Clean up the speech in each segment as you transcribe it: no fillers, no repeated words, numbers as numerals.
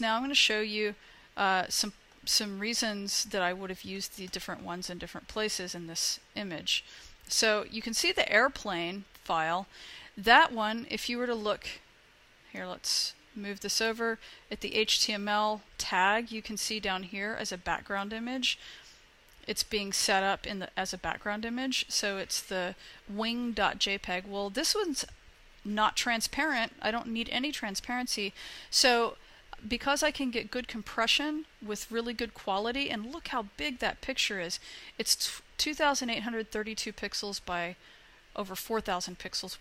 Now I'm going to show you some reasons that I would have used the different ones in different places in this image. So you can see the airplane file. That one, if you were to look here, let's move this over at the HTML tag, you can see down here as a background image. It's being set up as a background image, so it's the wing.jpg. Well, this one's not transparent. I don't need any transparency. So because I can get good compression with really good quality, and look how big that picture is. It's 2,832 pixels by over 4,000 pixels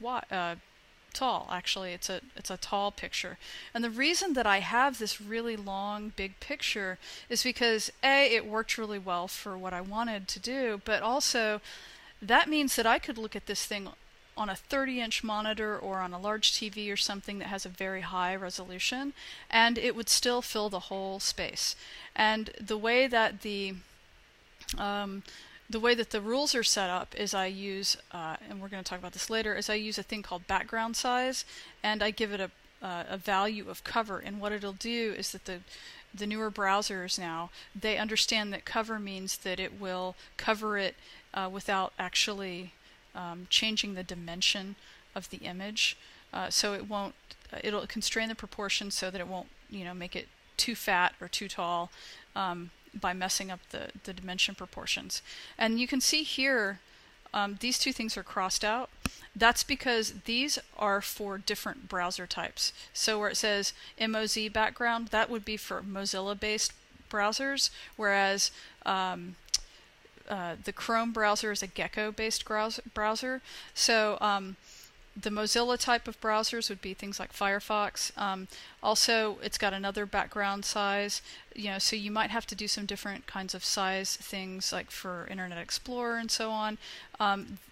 tall. Actually, it's a tall picture. And the reason that I have this really long, big picture is because A, it worked really well for what I wanted to do, but also that means that I could look at this thing on a 30-inch monitor or on a large TV or something that has a very high resolution, and it would still fill the whole space. And the way that the rules are set up is I use, and we're going to talk about this later, is I use a thing called background size, and I give it a value of cover. And what it'll do is that the newer browsers now, they understand that cover means that it will cover it without actually changing the dimension of the image, so it won't. It'll constrain the proportions so that it won't, make it too fat or too tall by messing up the dimension proportions. And you can see here, these two things are crossed out. That's because these are for different browser types. So where it says MOZ background, that would be for Mozilla-based browsers, whereas the Chrome browser is a Gecko-based browser. So the Mozilla type of browsers would be things like Firefox. Also, it's got another background size, so you might have to do some different kinds of size things, like for Internet Explorer and so on.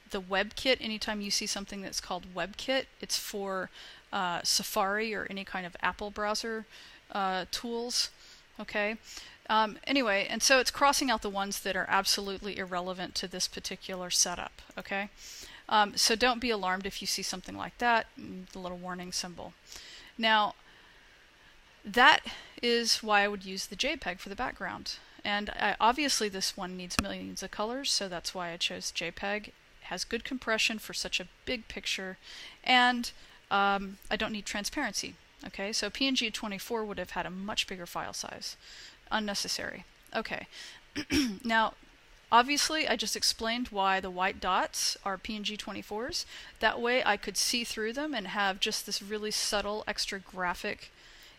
The WebKit, anytime you see something that's called WebKit, it's for Safari or any kind of Apple browser tools. Okay. Anyway, and so it's crossing out the ones that are absolutely irrelevant to this particular setup. Okay. So don't be alarmed if you see something like that, the little warning symbol. Now, that is why I would use the JPEG for the background. And obviously this one needs millions of colors, so that's why I chose JPEG. It has good compression for such a big picture, and I don't need transparency. Okay, so PNG 24 would have had a much bigger file size. Unnecessary. Okay, now obviously I just explained why the white dots are PNG 24s. That way I could see through them and have just this really subtle extra graphic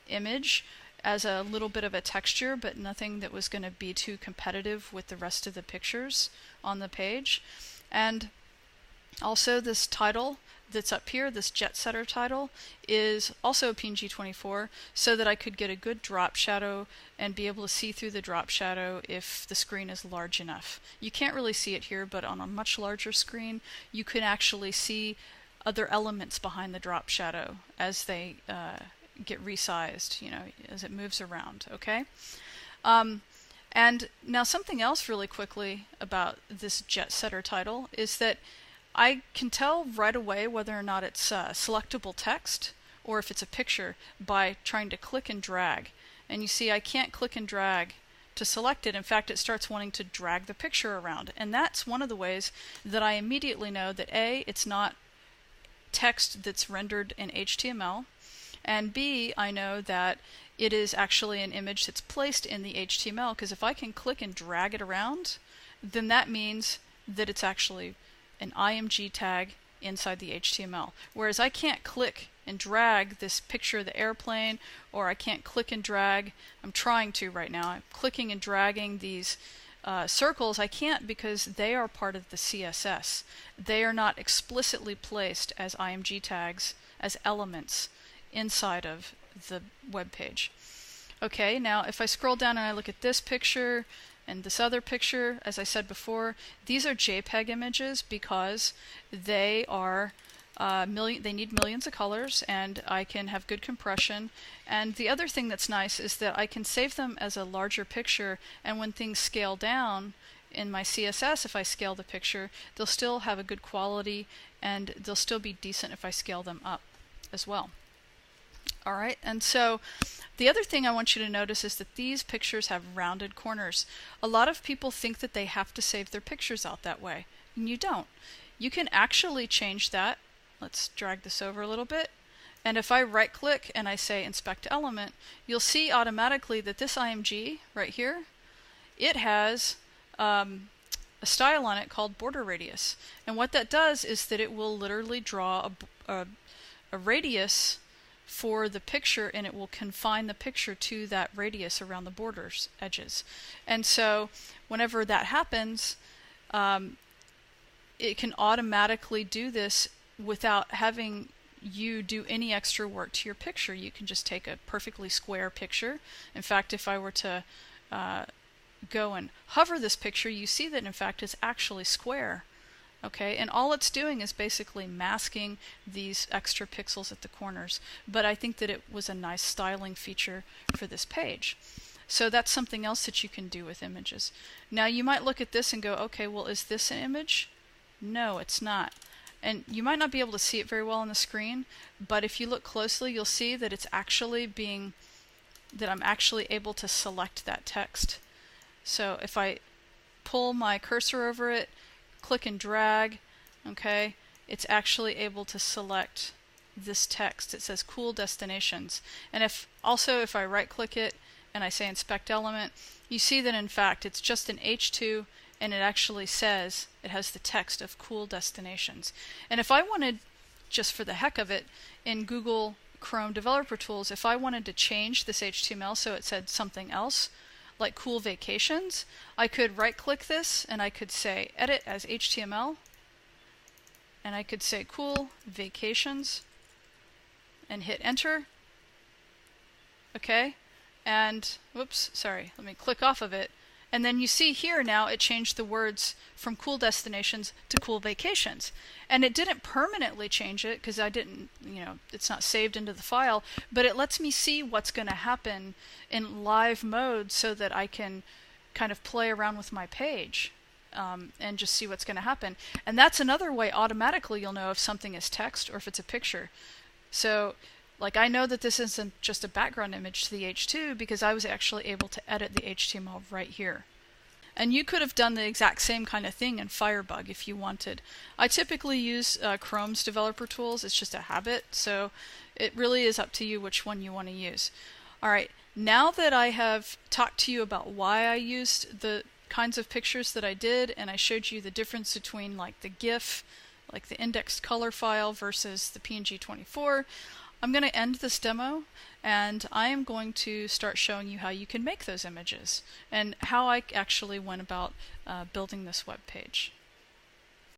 image as a little bit of a texture, but nothing that was going to be too competitive with the rest of the pictures on the page. And also this title that's up here, this Jet Setter title, is also PNG 24, so that I could get a good drop shadow and be able to see through the drop shadow if the screen is large enough. You can't really see it here, but on a much larger screen you can actually see other elements behind the drop shadow as they get resized, as it moves around. Okay. And now something else really quickly about this Jet Setter title is that I can tell right away whether or not it's selectable text or if it's a picture by trying to click and drag. And you see I can't click and drag to select it. In fact, it starts wanting to drag the picture around. And that's one of the ways that I immediately know that A, it's not text that's rendered in HTML, and B, I know that it is actually an image that's placed in the HTML, because if I can click and drag it around, then that means that it's actually an IMG tag inside the HTML. Whereas I can't click and drag this picture of the airplane, or I can't click and drag, I'm trying to right now, I'm clicking and dragging these circles. I can't because they are part of the CSS. They are not explicitly placed as IMG tags, as elements inside of the web page. Okay, now if I scroll down and I look at this picture, and this other picture, as I said before, these are JPEG images because they are they need millions of colors, and I can have good compression. And the other thing that's nice is that I can save them as a larger picture, and when things scale down in my CSS, if I scale the picture, they'll still have a good quality, and they'll still be decent if I scale them up as well. Alright, and so The other thing I want you to notice is that these pictures have rounded corners. A lot of people think that they have to save their pictures out that way, and you don't. You can actually change that. Let's drag this over a little bit. And if I right click and I say inspect element, you'll see automatically that this IMG right here, it has a style on it called border radius. And what that does is that it will literally draw a radius for the picture, and it will confine the picture to that radius around the borders edges. And so whenever that happens, it can automatically do this without having you do any extra work to your picture. You can just take a perfectly square picture. In fact, if I were to go and hover this picture, you see that in fact it's actually square. Okay, and all it's doing is basically masking these extra pixels at the corners. But I think that it was a nice styling feature for this page. So that's something else that you can do with images. Now you might look at this and go, okay, well, is this an image? No, it's not. And you might not be able to see it very well on the screen, but if you look closely, you'll see that it's actually that I'm actually able to select that text. So if I pull my cursor over it, click and drag, okay, it's actually able to select this text. It says cool destinations. And if I right click it and I say inspect element, you see that in fact it's just an H2, and it actually says it has the text of cool destinations. And if I wanted, just for the heck of it, in Google Chrome Developer Tools, if I wanted to change this HTML so it said something else, like cool vacations, I could right click this and I could say edit as HTML, and I could say cool vacations and hit enter. Okay, and whoops, sorry, let me click off of it. And then you see here now it changed the words from cool destinations to cool vacations. And it didn't permanently change it because I didn't, it's not saved into the file, but it lets me see what's going to happen in live mode so that I can kind of play around with my page and just see what's going to happen. And that's another way automatically you'll know if something is text or if it's a picture. So like I know that this isn't just a background image to the H2 because I was actually able to edit the HTML right here. And you could have done the exact same kind of thing in Firebug if you wanted. I typically use Chrome's developer tools. It's just a habit, so it really is up to you which one you want to use. Alright, now that I have talked to you about why I used the kinds of pictures that I did, and I showed you the difference between like the GIF, like the indexed color file versus the PNG24, I'm going to end this demo, and I am going to start showing you how you can make those images and how I actually went about building this web page.